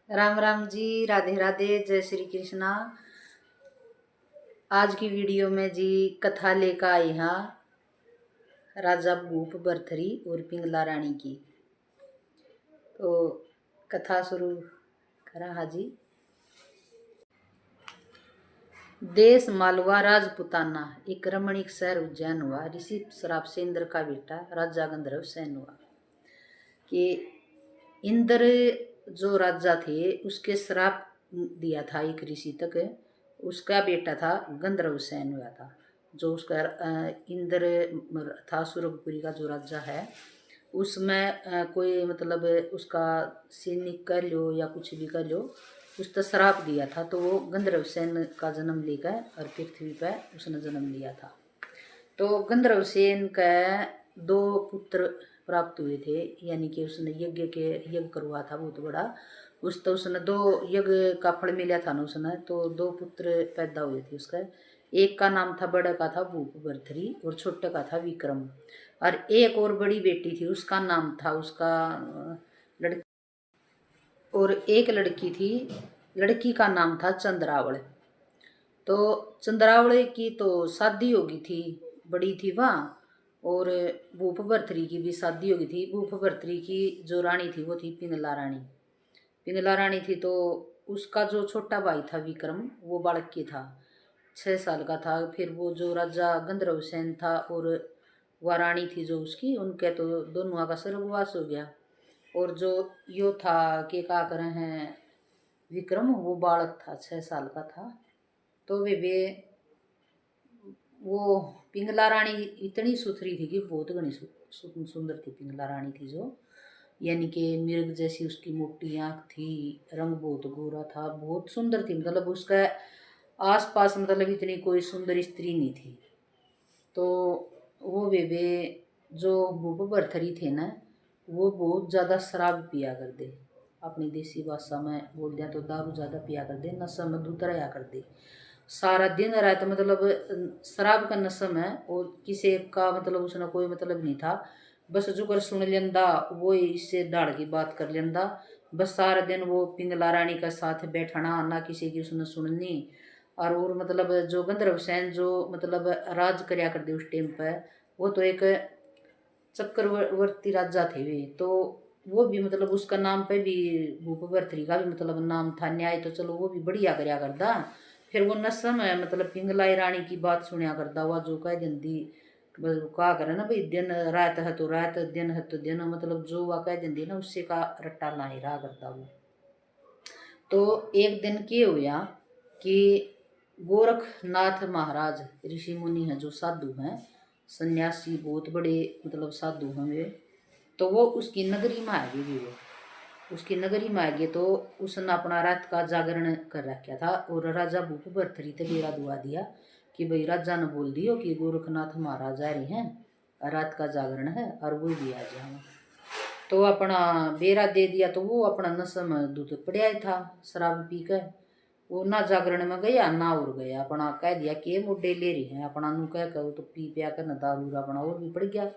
राम राम जी, राधे राधे, जय श्री कृष्णा। आज की वीडियो में जी कथा लेकर आई हाँ राजा भूप भरथरी और पिंगला रानी की। तो कथा शुरू करा हाँ जी। देश मालवा राजपुताना, एक रमणीक शहर उज्जैन हुआ। ऋषि श्राप से इंद्र का बेटा राजा गंधर्व सेन हुआ कि इंद्र जो राजा थे उसके श्राप दिया था एक ऋषि तक। उसका बेटा था गंधर्व सेन हुआ था। जो उसका इंद्र था सुरगपुरी का जो राजा है, उसमें कोई मतलब उसका सैनिक कर लो या कुछ भी कर लो, उस पर श्राप दिया था। तो वो गंधर्व सेन का जन्म लेकर और पृथ्वी पर उसने जन्म लिया था। तो गंधर्व सेन का दो पुत्र प्राप्त हुए थे, यानी कि उसने यज्ञ करवा था बहुत बड़ा। उसने दो यज्ञ का फल मिला था ना उसने, तो दो पुत्र पैदा हुए थे उसका। एक का नाम था, बड़ा का था भूप भरथरी और छोटे का था विक्रम। और एक और बड़ी बेटी थी, उसका नाम था उसका लड़की, और एक लड़की थी, लड़की का नाम था चंद्रावल। तो चंद्रावल की तो शादी होगी थी, बड़ी थी वहाँ। और भूप भरथरी की भी शादी होगी थी। भूप भरथरी की जो रानी थी वो थी पिंगला रानी। पिंगला रानी थी तो उसका जो छोटा भाई था विक्रम, वो बालक की था, 6 साल का था। फिर वो जो राजा गंधर्व सेन था और वह रानी थी जो उसकी, उनके तो दोनों का स्वर्गवास हो गया। और जो यो था कि क्या करें हैं विक्रम, वो बालक था, 6 साल का था। तो वे वो पिंगला रानी इतनी सुथरी थी कि बहुत घनी सुंदर थी पिंगला रानी थी जो, यानी कि मिर्ग जैसी उसकी मोटी आँख थी, रंग बहुत गोरा था, बहुत सुंदर थी। मतलब उसका आसपास मतलब इतनी कोई सुंदर स्त्री नहीं थी। तो वो वे जो भूप भरथरी थे ना, वो बहुत ज़्यादा शराब पिया कर दे। अपनी देसी भाषा में बोल दिया तो दारू ज़्यादा पिया कर दे, नशा में धुत रहा कर दे सारा दिन रात। मतलब शराब का नशा में, और किसी का मतलब उसने कोई मतलब नहीं था। बस जो कर सुन लेंदा वो इससे दाड़ की बात कर लेंदा। बस सारा दिन वो पिंगला रानी का साथ बैठना, ना किसी की उसने सुननी। और मतलब जो गंधर्व सेन जो मतलब राज करया कर दे उस टाइम पर, वो तो एक चक्रवर्ती राजा थे वे। तो वो भी मतलब उसका नाम पे भी भूप भरथरी का भी मतलब नाम था न्याय। तो चलो वो भी बढ़िया करया करदा। फिर वो नसम है मतलब पिंगलाई रानी की बात सुनया करदा हुआ, जो कह देंदी कहा करे ना भाई, दिन रात है तो रात, दिन है तो दिन, मतलब जो वह कह देंदी ना उससे का रट्टा ला ही रहा करता वो। तो एक दिन के हुआ कि गोरखनाथ महाराज ऋषि मुनि हैं जो साधु हैं, सन्यासी, बहुत बड़े मतलब साधु हैं वे। तो वो उसकी नगरी में आ गए। वो उसकी नगरी में आ गए तो उसने अपना रात का जागरण कर रखा था। और राजा भूप भरथरी ते बेरा दुआ दिया कि भाई राजा ने बोल दियो कि गोरखनाथ महाराज आ रहे हैं, रात का जागरण है और वो भी आ जाओ। तो अपना बेरा दे दिया। तो वो अपना नशे में दूध पड़िया ही था, शराब पी कर। वो ना जागरण में गया ना और गया, अपना कह दिया कि मुड्डे ले रही हैं अपना, नू कह कर तो पी पिया कर न दारू अपना और भी पड़ गया।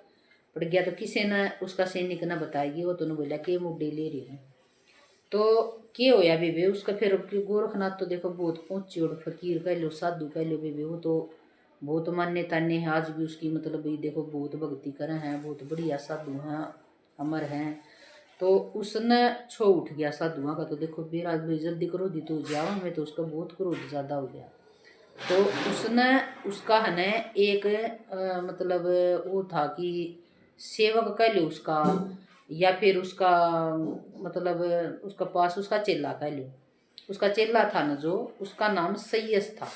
तो किसी ने उसका सैनिक ने बताएगी, वो तो ने बोला कि मुड्डे ले रही हैं। तो क्या होया बेबे उसका फिर गोरखनाथ तो देखो बहुत ऊंची और फकीर कह लो, साधु कह लो बेबे, वो तो बहुत मान्य तान्य है आज भी उसकी। मतलब ये देखो बहुत भक्ति करे हैं, बहुत बढ़िया साधु हैं, अमर हैं। तो उसने छो उठ गया साधुओं का। तो देखो बेरा जल्दी क्रोधित हो जाओ, हमें तो उसका बहुत क्रोध ज़्यादा हो गया। तो उसने उसका है न एक मतलब वो था कि सेवक कह लो उसका, या फिर उसका मतलब उसका पास उसका चेला कह लो। उसका चेला था ना जो, उसका नाम सैयस था।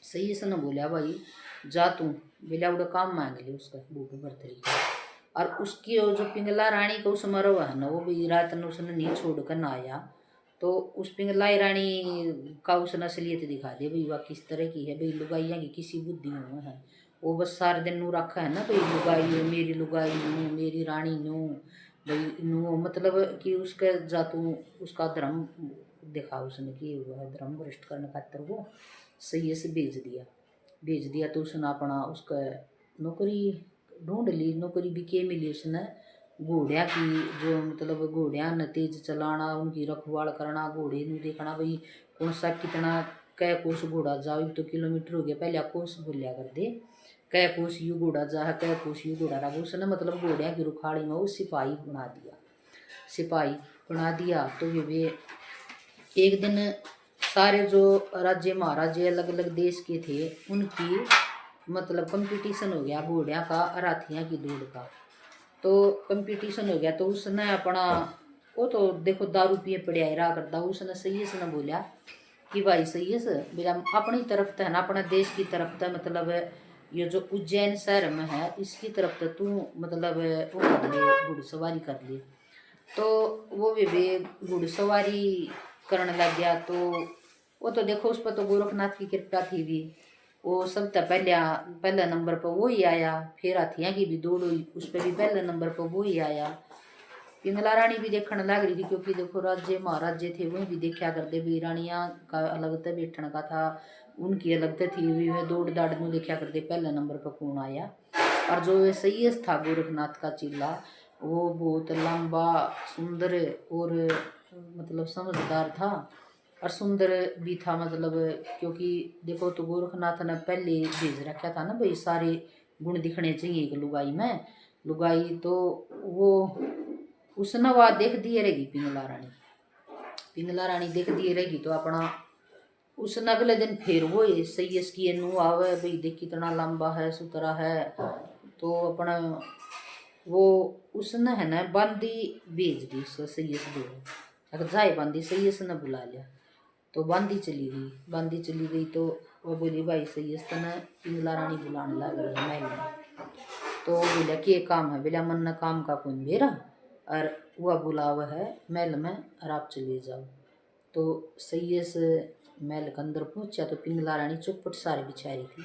सैयस ने बोला भाई जा तू बेला उड़ा काम मांग ले उसका भूख भरथरी का। और उसकी वो जो पिंगला रानी का उस मरवा है ना, वो भी रात ने उसने नहीं छोड़ कर ना आया। तो उस पिंगलाई रानी का उसने असलियत दिखा दे भाई, वह किस तरह की है भाई। लुगाइया की किसी बुद्धि में है, वो बस सारे दिन नू रखा है ना भाई, लुगाई मेरी लुगाई नू, मेरी रानी नू भाई नू, मतलब कि उसके जातू उसका धर्म दिखा उसने कि हुआ है धर्म भ्रष्ट करने खातर वो सही से भेज दिया। तो उसने अपना उसका नौकरी ढूंढ ली, नौकरी भी के मिली उसने, घोड़िया की जो मतलब घोड़िया न तेज चलाना, उनकी रखवाल करना, घोड़े ਨੂੰ देखना भाई कौन सा कितना कै कोस घोड़ा जाओ। तो किलोमीटर हो गया, पहले कोस बोलिया कर दे, कै कोस यू घोड़ा जा है, कै कोस यू घोड़ा रहा। उसने मतलब घोड़िया की रुखाड़ी में वो सिपाही बना दिया, सिपाही बना दिया। तो वे एक दिन सारे जो राज्य महाराजे अलग अलग देश के थे उनकी मतलब कंपटीशन हो गया घोड़िया का, हाथियाँ की दौड़ का। तो कंपटीशन हो गया तो उसने अपना वो तो देखो दारू पिए पड़िया ही रहा करता, उसने सही से न बोला कि भाई सही है मेरा अपनी तरफ तो है ना, अपना देश की तरफ तो मतलब ये जो उज्जैन शहर में है इसकी तरफ तो तू मतलब वो कर ले, घुड़सवारी कर ले। तो वो भी घुड़सवारी करने लग गया। तो वो तो देखो उस पर तो गोरखनाथ की कृपा थी भी, वो सब तो पहले नंबर पर वो ही आया। फिर हाथियाँ की भी दौड़ हुई, उस पर भी पहले नंबर पर वो ही आया। पिंगला रानी भी देखने लग रही थी, क्योंकि देखो राज्य महाराजे थे वही भी देखा करते भी, रानियाँ का अलग तो बैठने का था, उनकी अलग तो थी भी, वह दौड़ दाड़ में देखा करते पहले नंबर पर कौन आया। और जो वे सही था गोरखनाथ का चिल्ला, वो बहुत लंबा सुंदर और मतलब समझदार था और सुंदर भी था मतलब। क्योंकि देखो तो गोरखनाथ ने पहले भेज रखा था ना भाई सारे गुण दिखने चाहिए एक लुगाई में, लुगाई तो वो उसने वह देख दिए रहेगी पिंगला रानी, पिंगला रानी देख दिए रहेगी। तो अपना उसने अगले दिन फिर वो सही की नू आवे भाई देख कितना लंबा है सुतरा है। तो अपना वो उसने है ना बांदी भेज दी उसको सही से दो, अगर जाए बांदी सही से न बुला लिया। तो बांदी चली गई, बांदी चली गई तो वो बोली भाई सही है ना पिंगला रानी बुलाने लग गई है महल में। तो बोला कि काम है, बोला मन न काम का कौन मेरा, और वह बुलावा है महल में और आप चले जाओ। तो सही से महल के अंदर पहुंचा तो पिंगला रानी चौपट सार बिछा रही थी,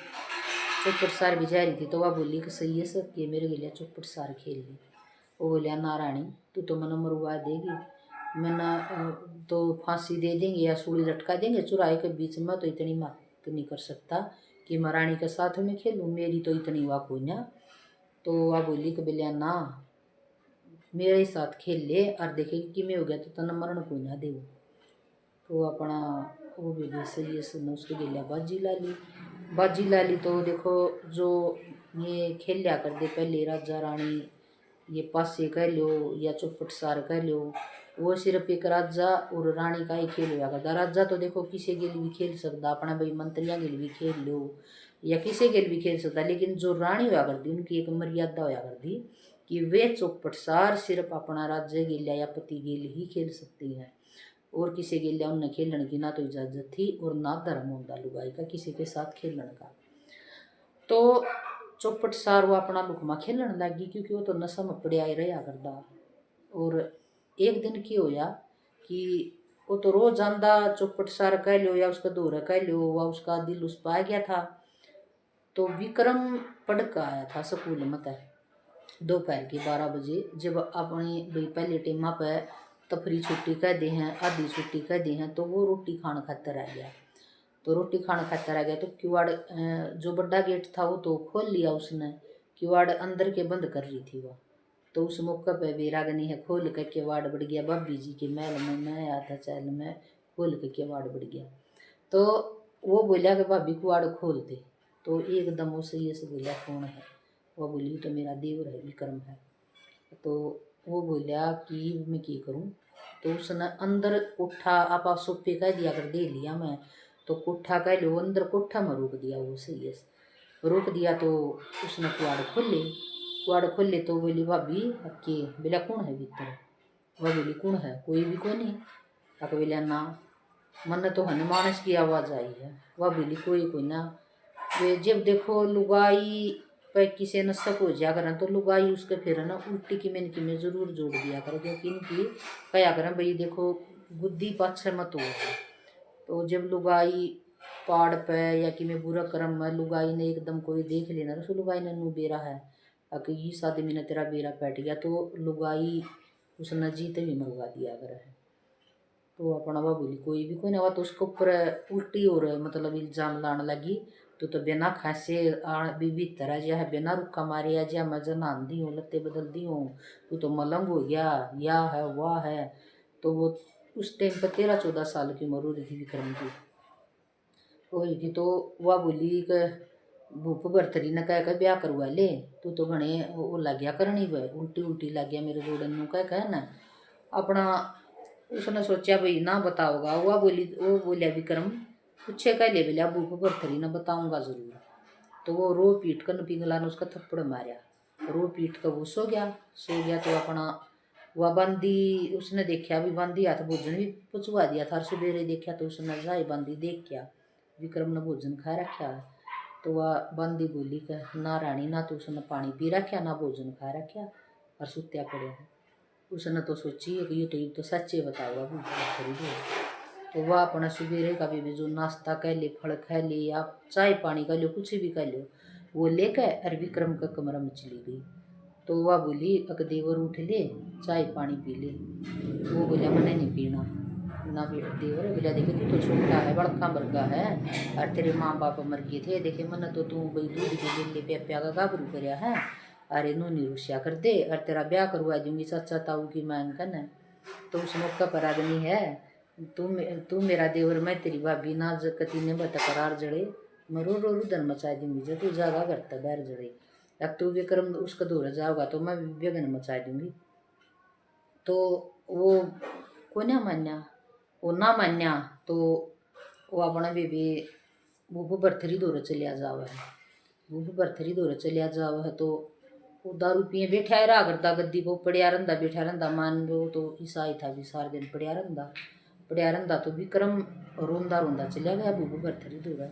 चौपट सार बिछा रही थी। तो वह बोली कि सही है सब कि मेरे लिए चौपट सार खेल ली। वो बोलिया ना रानी तू तो मन मरुआ देगी, मैंने तो फांसी दे देंगे या सूली लटका देंगे चुराए के बीच में, तो इतनी मत नहीं कर सकता कि मैं रानी के साथ में खेलूँ, मेरी तो इतनी वाह कोई ना। तो वह बोली कि बोलिया ना मेरे साथ खेल ले और देखेगी कि मैं हो गया तो तना मरण को ना दे। तो अपना वो भी सही है उसके गिलिया बाजी ला ली। तो देखो जो ये खेल लिया कर दे पहले राजा रानी, ये पासे कह लो या चौपट सार कह लो, वो सिर्फ एक राजा और रानी का ही खेल होया करता। राजा तो देखो किसी के लिए भी खेल सकता, अपना भाई मंत्रियों के लिए भी खेल लो या किसी के लिए भी खेल सकता, लेकिन जो रानी होया करती उनकी एक मर्यादा होया करती कि वे चौपट सार सिर्फ अपना राज्य गेलिया या पति गेल ही खेल सकती है, और किसी के लिए उनने खेलने की ना तो इजाजत थी और ना धर्म होता लुगाई का किसी के साथ खेलने का। तो चौपट सार वो अपना लुकमा खेलने लगी, क्योंकि वो तो नशा में पड़िया रहा करता। और एक दिन की होया कि वो तो रोज आंदा चौपट सार कह लो या उसका दौरा कह लो, वह उसका दिल उस पर आ गया था। तो विक्रम पढ़ कर आया था स्कूल में तय दोपहर के 12 बजे, जब अपनी भाई पहले टेमा पे तफरी छुट्टी कह दी हैं आधी छुट्टी कह दी हैं, तो वो रोटी खाने खातर आ गया। तो रोटी खाने खातर आ गया तो किवाड़ जो बड़ा गेट था वो तो खोल लिया उसने, किवाड़ अंदर के बंद कर रही थी वह। तो उस मौके पे वीरागनी है खोल के किवाड़ बढ़ गया भाभी जी के महल में, मैं आता चैल में खोल के किवाड़ बढ़ गया। तो वो बोला कि भाभी किवाड़ खोल दे। तो एकदम उसे ये से बोला कौन है, वो बोली तो मेरा देवर है विक्रम है। तो वो बोलिया कि मैं की करूं। तो उसने अंदर कोठा आपा सोफे कह दिया कर दे लिया मैं, तो कोठा कह लो अंदर कोठा में रोक दिया, वो सही है रोक दिया। तो उसने कुआड़ खोले तो बोली भाभी के बोला कौन है भीतर, वह बोली कौन है कोई भी कोई नहीं। अक बोलिया ना मन तो हन मानस की आवाज़ आई है, वह बोली कोई ना। वे जब देखो लुगाई पर किसी ने शक हो जा करें तो लुगाई उसके फिर ना उल्टी की मैंने की में जरूर जोड़ दिया करो, क्योंकि इनकी कया करें भाई देखो बुद्धि पाछे मत हो। तो जब लुगाई पहाड़ पे या कि में बुरा कर्म में लुगाई ने एकदम कोई देख लेना तो लुगाई ने नू बेरा है अगर ये शादी में तेरा बेरा बैठ गया, तो लुगाई उसने जीते भी मरवा दिया करे है। तो अपना वह बोली कोई भी कोई ना, तो उसके ऊपर उल्टी और मतलब इल्जाम लाने लगी। तू तो बिना खासे बीबी तरह जा है, बिना रुका मारे जा मैं जनांदी हूँ, लत्ते बदलती हूँ, तू तो मलंग हो गया, या है वाह है। तो वो उस टाइम पर 13-14 साल की उम्र हो रही थी विक्रम की, हो रही थी। तो वह बोली कि भूप भरथरी ने कह कर ब्याह करवा ले, तू तो घने वो लग गया करनी वह उल्टी उल्टी लग गया मेरे जोड़न नू कह ना अपना। उसने सोचा भाई ना बताओगा, वो बोलिया विक्रम पूछे कह ले बोलिया भूप भरथरी ने बताऊंगा जरूर। तो वो रो पीट कर पिंगला ने उसका थप्पड़ मारा, रो पीट कर वो सो गया। तो अपना वह बंदी उसने देखा भी बंदी हाथ भोजन भी पुचवा दिया था, सवेरे देखा तो उसने जाए बंदी देख क्या विक्रम ने भोजन खा रखा। तो वह बंदी बोली कि ना रानी ना तो उसने पानी पी रखा ना भोजन खा रखा और सुत्या पड़े। उसने तो सोची है कि ये तो सच्चे बताओगा खरीदो। तो वह अपना सवेरे का भी जो नाश्ता कह ले, फल खा ले या चाय पानी का लो, कुछ भी कर लो, वो लेकर और विक्रम का कमरा में चली गई। तो वह बोली अक देवर उठ ले चाय पानी पी ले। वो बोला मैंने नहीं पीना ना देवर। बोला देखे तू तो छोटा है बड़का मरगा है और तेरे माँ बाप मर गए थे, देखे मन तो तू भाई दूध के बेले प्याप्या का गाभरू करया है, अरे नू नहीं रुस्या कर दे और तेरा ब्याह करवा दूंगी चाचा ताऊ की मांग कर। तो उस मौका पर आदमी है तू मेरा देवर मैं तेरी भाभी ना कति ने बतकरार जड़े मैं रो रो रुदन मचा दूंगी जब तू जागा करता बैर जड़े। अब तू विक्रम उसका दूर जाओगा तो मैं बेगन मचा दूंगी। तो वो को ना मान्या, वो ना मान्या। तो वो अपना बेबी बूबू बर्थरी दूर चलिया जावा है, बूबू बर्थरी दूर चलिया जावा है। तो वो दारू पिए बैठा रहा करता गद्दी को पड़िया रंदा बैठा रंदा मान लो। तो ईसाई था भी सारे दिन पड़िया रंदा। तो विक्रम रोंदा रोंदा चलिया गया बूबू बर्थरी दूर।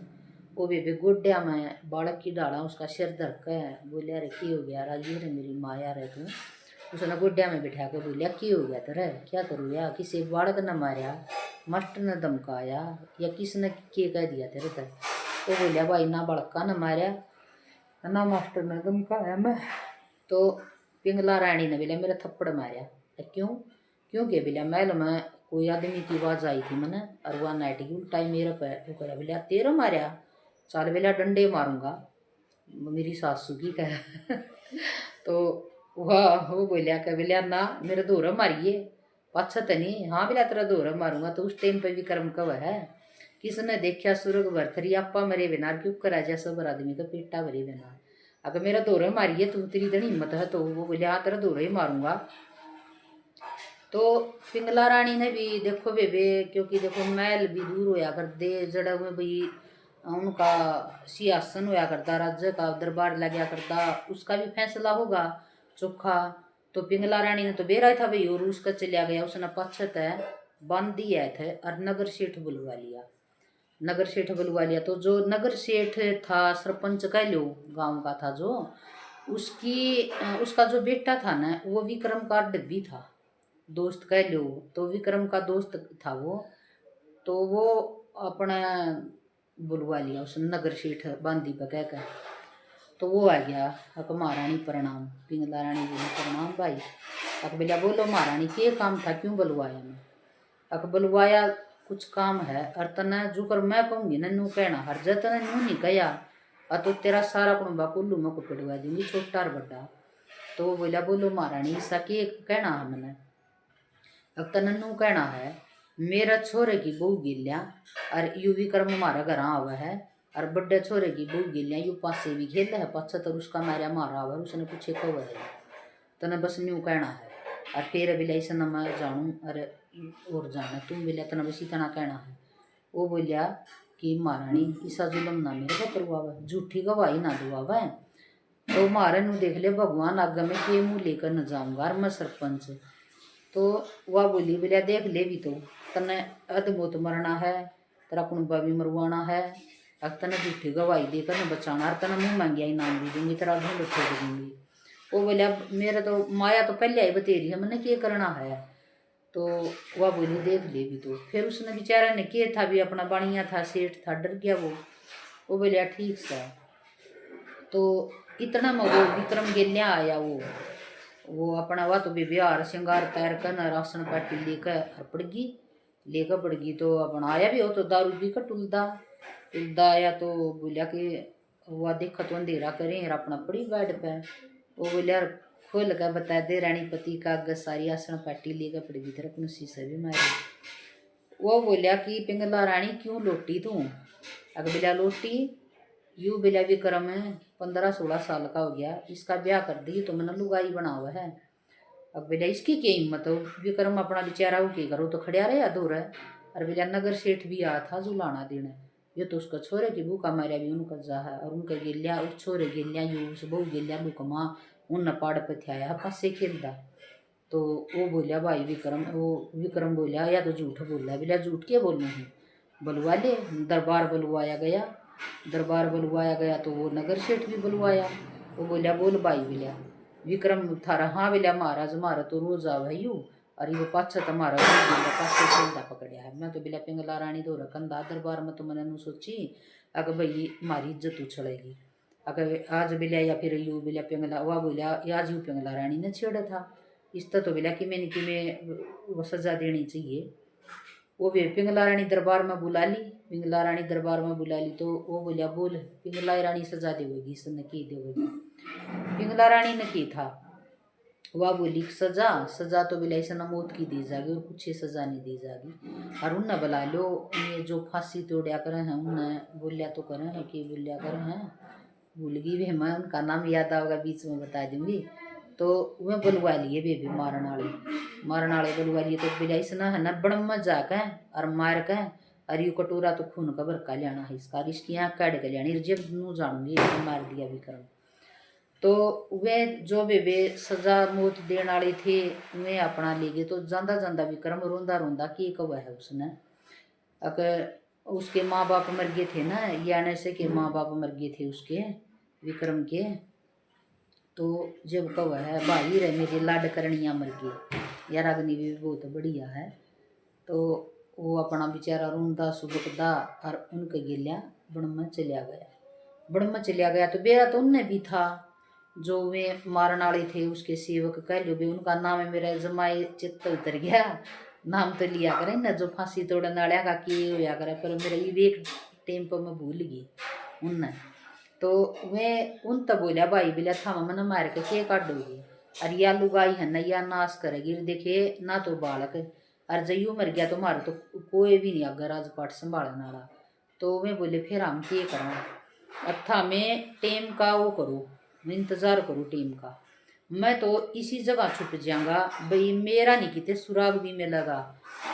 वो बेबे गोड्या में बालक की डाला उसका सिर धरका है, बोलिया रे की हो गया राजी रे मेरी माया रे तू। उसने गोड्या में बिठा के बोलिया की हो गया तेरा क्या करूँ या किसी बालक ने मारा, मास्टर ने धमकाया या किसने के कह दिया तेरे तक। तो बोलिया भाई ना बड़का ने मारा ना मास्टर ने धमकाया मैं। तो पिंगला रानी ने बोलिया मेरा थप्पड़ मारा। क्यों क्यों के बोलिया महल में कोई आदमी की आवाज आई थी मैंने और वह नाइट की उल्टाई मेरे पे वो करा। बोलिया तेरा मारा, चल बोलिया डंडे मारूंगा मेरी सासू की कह। तो वह वो बोलिया कह बोलिया ना मेरे दोहरा मारिए पछत नहीं, हाँ बोलिया तेरा दोहरा मारूंगा। तो उस टाइम पे विक्रम कब है किसने देखा सुरग भरथरी आपा मरे बिना क्यों करा जैसा बर आदमी का पेटा भरे बिना। अगर मेरा दोहरा मारिए तो तेरी इतनी हिम्मत है। तो वो बोलिया हाँ तेरा दोहरा ही मारूंगा। तो पिंगला रानी ने भी देखो बेबे क्योंकि देखो महल भी दूर होया कर दे जड़ा में भाई उनका सिंहासन होया करता राज्य का दरबार लग्या करता उसका भी फैसला होगा चोखा। तो पिंगला रानी ने तो बेरा था भाई और उसका चलिया गया उसने पछत है बांधी है थे और नगर सेठ बुलवा लिया। नगर सेठ बुलवा लिया तो जो नगर सेठ था सरपंच कह लो गांव का था जो उसका जो बेटा था ना वो विक्रम का डब्बी था दोस्त कह लो। तो विक्रम का दोस्त था वो। तो वो अपना बुलवा लिया उसने नगर सेठ बांदी पर कह कर। तो वो आ गया अक महारानी प्रणाम। पिंगला रानी बोली प्रणाम भाई। अक बोलिया बोलो महारानी के काम था क्यों बुलवाया मैं। अक बुलवाया कुछ काम है और तना जो कर मैं कहूँगी ना नू कहना हर जा तना नू नहीं कया और तो तेरा सारा कुंबा कुल्लू में को पिटवा दूंगी छोटा और बड़ा। तो वो बोलिया बोलो महारानी ऐसा के कहना है मैंने। अब तनू कहना है मेरा छोरे की बहू गिलिया और यू विक्रम हमारा घर आवा है और बड़े छोरे की बहू गिलिया यू पासे भी खेल है पचहत्तर उसका मारा मारा हुआ उसने पूछे कब है तना बस न्यू कहना है। और फिर बिला इस न मैं जानूँ और जाना तुम बिला तना बस इतना कहना है। वो बोलिया कि महारानी ईसा जुलम ना मेरे को करवावा झूठी गवाही ना दुआवा। तो मारे नू देख ले भगवान आगे में के मुँह लेकर न जाऊँगा और मैं सरपंच। तो वह बोली बोलिया देख ले भी तो तने अद्भुत मरना है तेरा कुंबा भी मरवाना है अब तने झूठी गवाही देकर न बचाना और तना मुँह मांगिया इनाम भी दूंगी तेरा ढूंढ ठोक दूंगी। वो बोलिया मेरा तो माया तो पहले आई बतेरी है मैंने क्या करना है। तो वह बोली देख ले भी तो। फिर उसने बेचारा ने किया था भी अपना बढ़िया था सेठ था डर गया वो बोलिया ठीक सा। तो इतना में वो विक्रम गेलिया आया वो अपना वह तो भी बिहार श्रृंगार तैयार कर राशन पार्टी लेकर पड़गी तो अपना आया भी हो तो दारू पी कर टुलदा। तुलदा आया तो बोलिया कि वह देखा तो अंधेरा करें और अपना पड़ी बेड पे। वो बोलिया खोल कर बता दे रानी पति का अग सारी आसन पाटी लेकर पड़ेगी तेरा अपने शीशे भी मारे। वो बोलिया कि पिंगला रानी क्यों लोटी तू। अग बिला लोटी यू बिला विक्रम 15-16 साल का हो गया, इसका ब्याह कर दी तो मैंने लुगाई बना हुआ है। अब बिला इसकी क्या हिम्मत हो, विक्रम अपना बेचारा वो क्या करो तो खड़िया रहे दूर है। और बिला नगर सेठ भी आया था जुलाना देने, ये तो उसका छोरे की भूखा मारा भी उनका जा है। और उनका गिलिया उस छोरे गिलिया यू उस बहु गिलिया लुकमा उन पहाड़ पे थे आया पासे खेलता। तो वो बोलिया भाई विक्रम, वो विक्रम बोलिया या तो झूठ बोल रहा। बोलिया झूठ के बोलना है, बुलवा ले। दरबार बुलवाया गया, दरबार बुलवाया गया तो वो नगर सेठ भी बुलवाया। वो बोलिया बोल भाई। बोलिया विक्रम थारा हाँ। बोलिया महाराज मारा तो रोज आ भाई यू, अरे वो पाछा तो मारा पासे खेलता पकड़िया है। मैं तो बिला पिंगला रानी दो रखंदा दरबार में तो मैंने सोची अगर भाई हमारी इज्जत उछड़ेगी। अगर आज बिलिया या फिर यू बिलिया पिंगला वह बोलिया आज यू पिंगला रानी ने छेड़ा था, इस तो बिलिया कि मैं वो सजा देनी चाहिए। वो भी पिंगला रानी दरबार में बुला ली। पिंगला रानी दरबार में बुला ली तो वो बोलिया बोल पिंगला रानी सजा देगी, इसने की देगी। पिंगला रानी ने की था, वह बोली सजा सजा तो बिलाई से न मौत की दी जाएगी और कुछ सजा नहीं दी जाएगी। और उन्हें बुला लो, ये जो फांसी तोड़िया करे हैं उन्हें बोलिया तो करे हैं कि बोलिया करे हैं, भूल गई भी मैं उनका नाम याद आएगा बीच में बता दूंगी। तो वह बुलवा लिए बेबी मारन वाले बुलवा लिए। तो बिलाई से ना है न बड़म में जाकर और मार के और यू कटोरा तो खून का भरका लेना है इसका, इसकी आँख काट के लेनी जब नू जानूंगी मार दिया विक्रम। तो वे जो वे सजा मौत देने वाले थे वे अपना ले गए। तो जांदा जांदा विक्रम रोंदा रोंदा की कहा है उसने, अगर उसके माँ बाप मर गए थे ना, यानी से के माँ बाप मर गए थे उसके विक्रम के। तो जब कहा है भाई रे मेरे लाड करणिया मर गए, यार अग्नि भी बहुत बढ़िया है। तो वो अपना बेचारा रोंदा सुबकदा और उनके गिलिया बन में चलिया गया। बन में चलिया गया तो बेरा तो उनने भी था जो वे मारन वाले थे उसके सेवक कह लो भी उनका नाम है मेरा जमाई चित्त उतर गया, नाम तो लिया करे ना जो फांसी तोड़ने वाले का की होया करे, पर मेरा ये एक टाइम पर मैं भूल गई उनने। तो वे उन तब बोलिया भाई बोलिया था मन मार के काटोगी, अरे या लुगाई है ना या नाश करेगी देखे ना तो बालक, और जयू मर गया तो मारो तो कोई भी नहीं अगर राजपाट संभालने वाला। तो वे बोले फिर हम क्या करें, अच्छा मैं टेम का वो करूँ, मैं इंतज़ार करूँ टीम का, मैं तो इसी जगह छुप जाऊंगा भाई मेरा नहीं किते सुराग भी मिलेगा।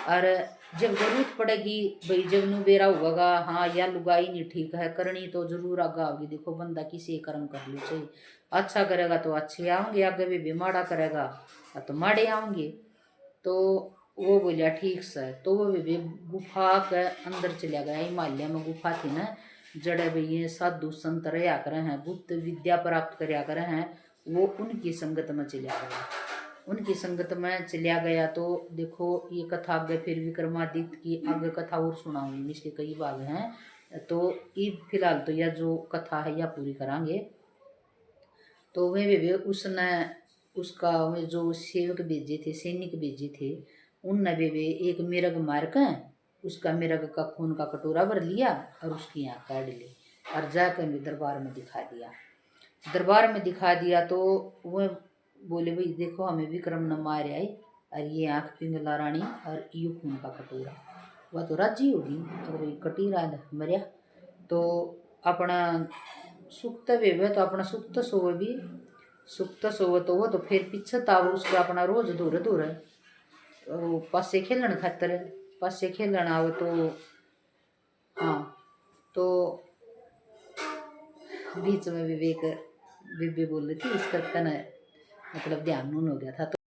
और जब जरूरत पड़ेगी भाई जब नू बेरा होगा हाँ या लुगाई नहीं ठीक है करनी तो जरूर आगा होगी। देखो बंदा किसी कर्म कर लो चाहिए, अच्छा करेगा तो अच्छे आएंगे आगे भी माड़ा करेगा तो माड़े आएंगे। तो वो बोलिया ठीक सर। तो वो भी गुफा के अंदर चला गया, हिमालय में गुफा थी ना जड़े भैया साधु संत रहा करे हैं गुप्त विद्या प्राप्त करया करे हैं, वो उनकी संगत में चला गया। उनकी संगत में चलिया गया। तो देखो ये कथा आगे फिर विक्रमादित्य की आगे कथा और सुनाऊंगी, इसके कई भाग हैं। तो ये फिलहाल तो यह जो कथा है यह पूरी करांगे। तो वे उसने उसका वे जो सेवक भेजे थे सैनिक भेजे थे उनने वे एक मिर्ग मार के उसका मिर्ग का खून का कटोरा भर लिया और उसकी आँख काट ली और जाकर दरबार में दिखा दिया। दरबार में दिखा दिया तो वह बोले भाई देखो हमें विक्रम न मार आई और ये आँख पिंगला रानी और यू खून का कटोरा। वह तो राजी होगी और कटी रात मरिया तो अपना सुक्त वे तो अपना सुक्त सोवे भी सुक्त सोवे तो वो तो फिर पीछे था उसका अपना रोज दूर दूर पासे खेलन खातर पासे खेलन आवे। तो हाँ तो बीच में विवेक बीबी बोल रही थी इसका कन मतलब ध्यान नून हो गया था। तो